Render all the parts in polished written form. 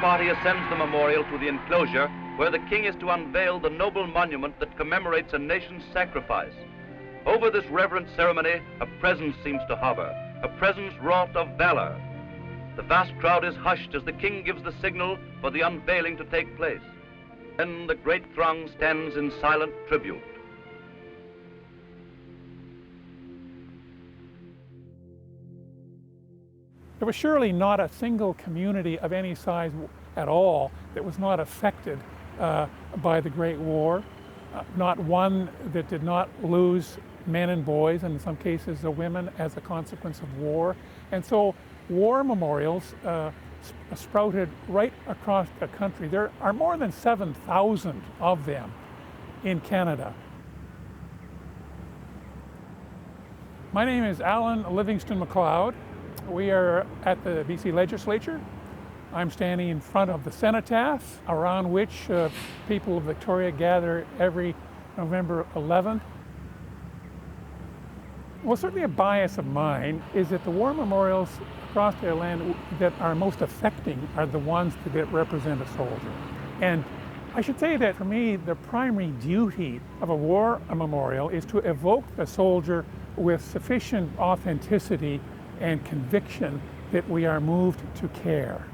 party ascends the memorial to the enclosure where the king is to unveil the noble monument that commemorates a nation's sacrifice. Over this reverent ceremony, a presence seems to hover, a presence wrought of valor. The vast crowd is hushed as the king gives the signal for the unveiling to take place. Then the great throng stands in silent tribute. There was surely not a single community of any size at all that was not affected by the Great War, not one that did not lose men and boys, and in some cases the women, as a consequence of war. And so war memorials sprouted right across the country. There are more than 7,000 of them in Canada. My name is Alan Livingston MacLeod. We are at the BC Legislature. I'm standing in front of the cenotaph, around which people of Victoria gather every November 11th. Well, certainly a bias of mine is that the war memorials across the land that are most affecting are the ones that represent a soldier. And I should say that for me, the primary duty of a war memorial is to evoke the soldier with sufficient authenticity and conviction that we are moved to care.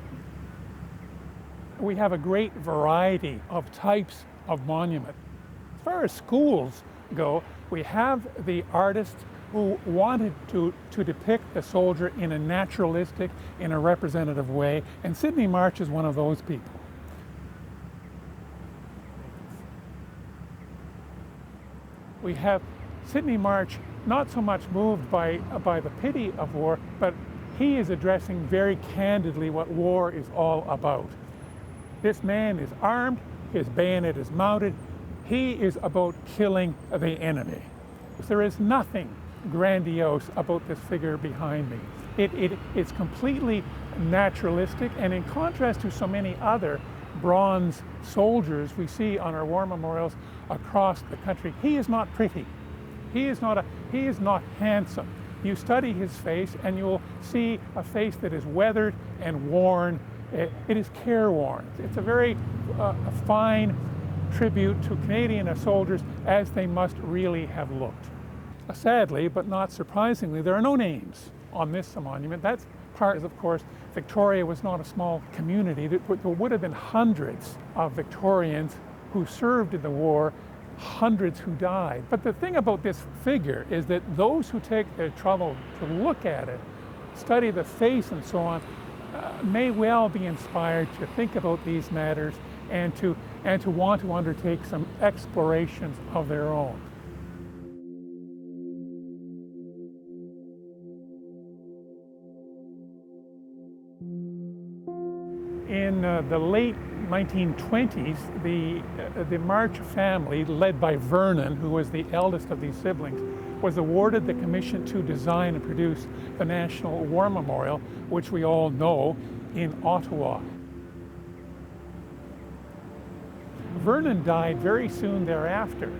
We have a great variety of types of monument. As far as schools go, we have the artists who wanted to depict the soldier in a naturalistic, in a representative way, and Sydney March is one of those people. We have Sydney March not so much moved by the pity of war, but he is addressing very candidly what war is all about. This man is armed, his bayonet is mounted, he is about killing the enemy. There is nothing grandiose about this figure behind me. It's completely naturalistic, and in contrast to so many other bronze soldiers we see on our war memorials across the country, he is not pretty. He is not handsome. You study his face and you'll see a face that is weathered and worn. It is careworn. It's a very fine tribute to Canadian soldiers as they must really have looked. Sadly, but not surprisingly, there are no names on this monument. That's part, of course, Victoria was not a small community. There would have been hundreds of Victorians who served in the war, hundreds who died. But the thing about this figure is that those who take the trouble to look at it, study the face and so on, may well be inspired to think about these matters and to want to undertake some explorations of their own. In the late 1920s, the March family, led by Vernon, who was the eldest of these siblings, was awarded the commission to design and produce the National War Memorial, which we all know, in Ottawa. Vernon died very soon thereafter,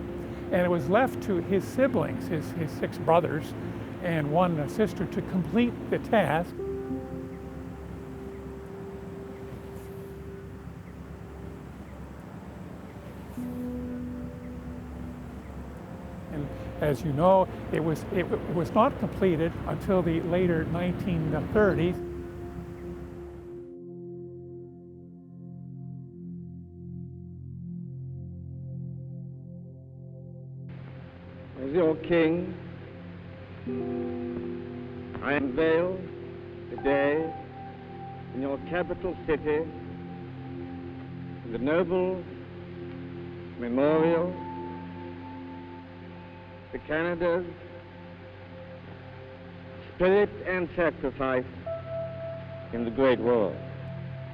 and it was left to his siblings, his 6 brothers and 1 sister, to complete the task. As you know, it was not completed until the later 1930s. As your king, I unveil today in your capital city the noble memorial to Canada's spirit and sacrifice in the Great War.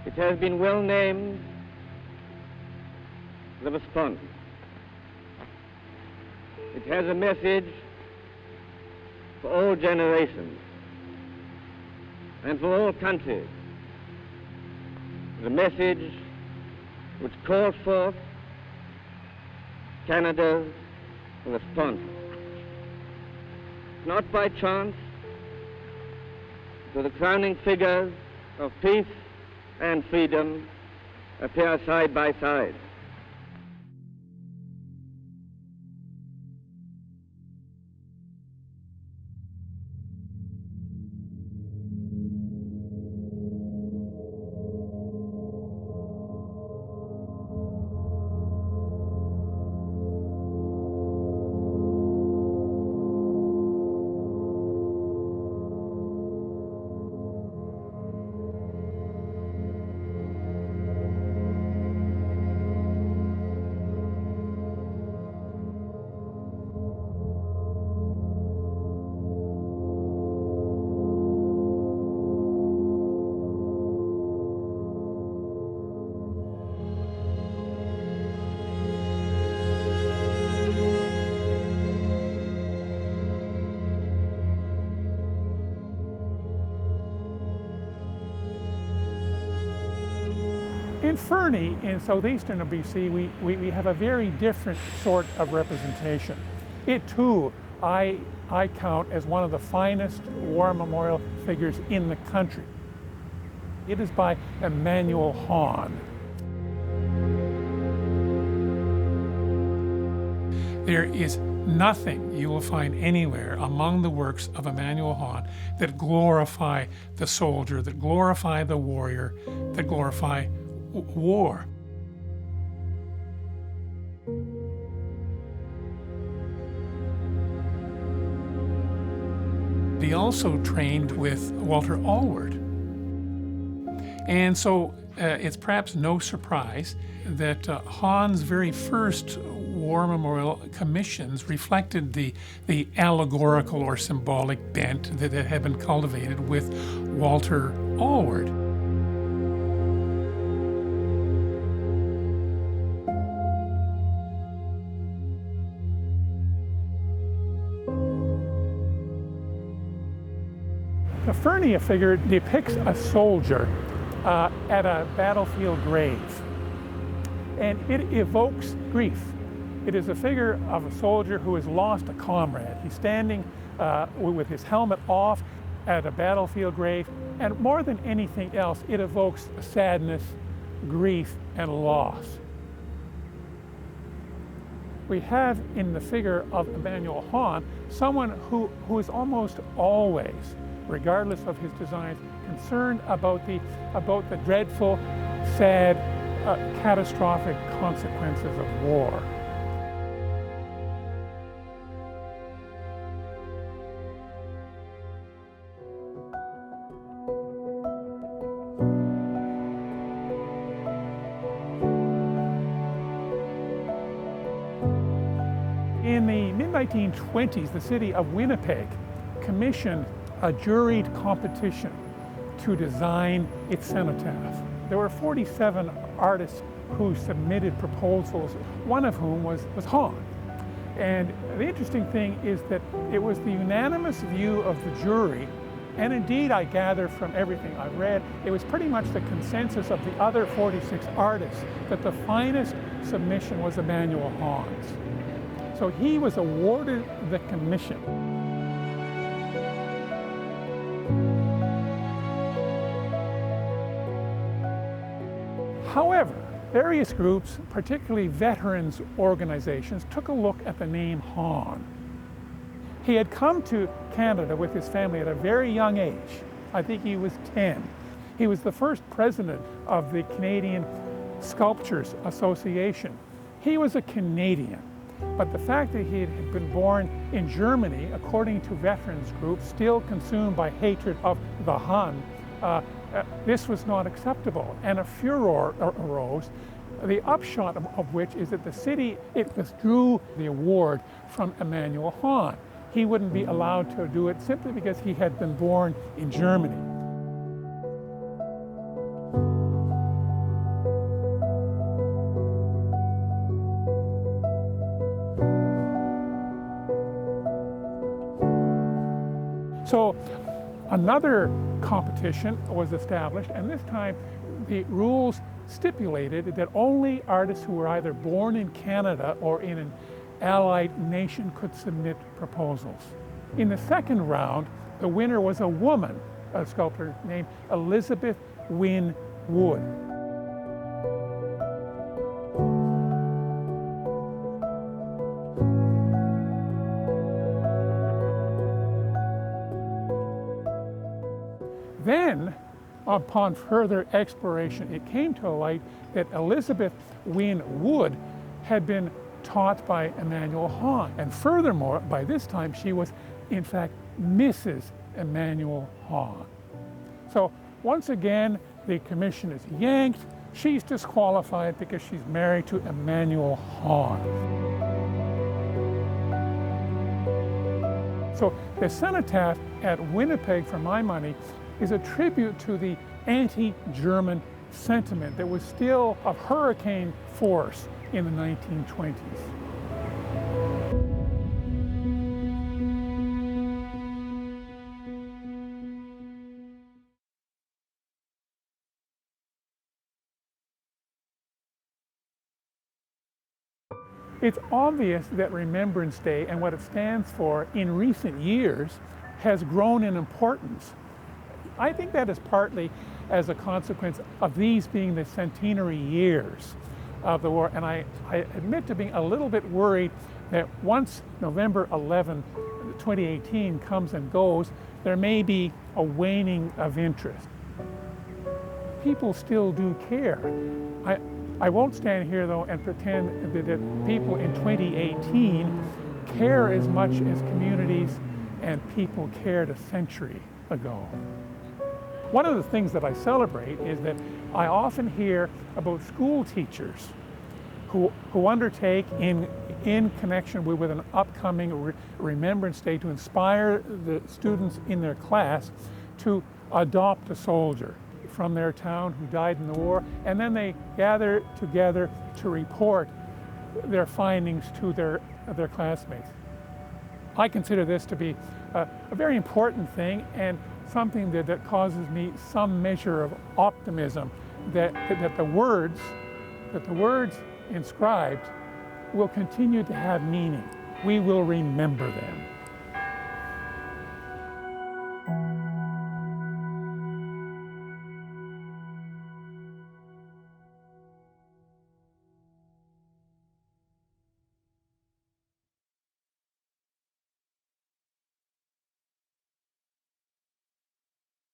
It has been well named the response. It has a message for all generations and for all countries. The message which calls forth Canada's response. Not by chance do the crowning figures of peace and freedom appear side by side. In Fernie, in southeastern of BC, we have a very different sort of representation. It too, I count as one of the finest war memorial figures in the country. It is by Emmanuel Hahn. There is nothing you will find anywhere among the works of Emmanuel Hahn that glorify the soldier, that glorify the warrior, that glorify war. He also trained with Walter Allward. And so it's perhaps no surprise that Hahn's very first war memorial commissions reflected the allegorical or symbolic bent that had been cultivated with Walter Allward. The Fernie figure depicts a soldier at a battlefield grave, and it evokes grief. It is a figure of a soldier who has lost a comrade. He's standing with his helmet off at a battlefield grave, and more than anything else, it evokes sadness, grief, and loss. We have in the figure of Emmanuel Hahn someone who is almost always, regardless of his designs, concerned about the dreadful, sad, catastrophic consequences of war. In the mid-1920s, the city of Winnipeg commissioned a juried competition to design its cenotaph. There were 47 artists who submitted proposals, one of whom was Hahn. And the interesting thing is that it was the unanimous view of the jury, and indeed I gather from everything I've read, it was pretty much the consensus of the other 46 artists that the finest submission was Emmanuel Hahn's. So he was awarded the commission. However, various groups, particularly veterans organizations, took a look at the name Hahn. He had come to Canada with his family at a very young age. I think he was 10. He was the first president of the Canadian Sculptors Association. He was a Canadian, but the fact that he had been born in Germany, according to veterans groups, still consumed by hatred of the Hun, this was not acceptable, and a furor arose, the upshot of which is that the city, it withdrew the award from Emmanuel Hahn. He wouldn't be allowed to do it simply because he had been born in Germany. So another competition was established, and this time the rules stipulated that only artists who were either born in Canada or in an allied nation could submit proposals. In the second round, the winner was a woman, a sculptor named Elizabeth Wyn Wood. Then, upon further exploration, it came to light that Elizabeth Wyn Wood had been taught by Emanuel Hahn. And furthermore, by this time, she was, in fact, Mrs. Emanuel Hahn. So once again, the commission is yanked. She's disqualified because she's married to Emanuel Hahn. So the cenotaph at Winnipeg, for my money, is a tribute to the anti-German sentiment that was still of hurricane force in the 1920s. It's obvious that Remembrance Day and what it stands for in recent years has grown in importance. I think that is partly as a consequence of these being the centenary years of the war, and I admit to being a little bit worried that once November 11, 2018 comes and goes, there may be a waning of interest. People still do care. I won't stand here though and pretend that people in 2018 care as much as communities and people cared a century ago. One of the things that I celebrate is that I often hear about school teachers who undertake in connection with an upcoming Remembrance Day to inspire the students in their class to adopt a soldier from their town who died in the war, and then they gather together to report their findings to their classmates. I consider this to be a very important thing and something that causes me some measure of optimism that the words inscribed will continue to have meaning. We will remember them.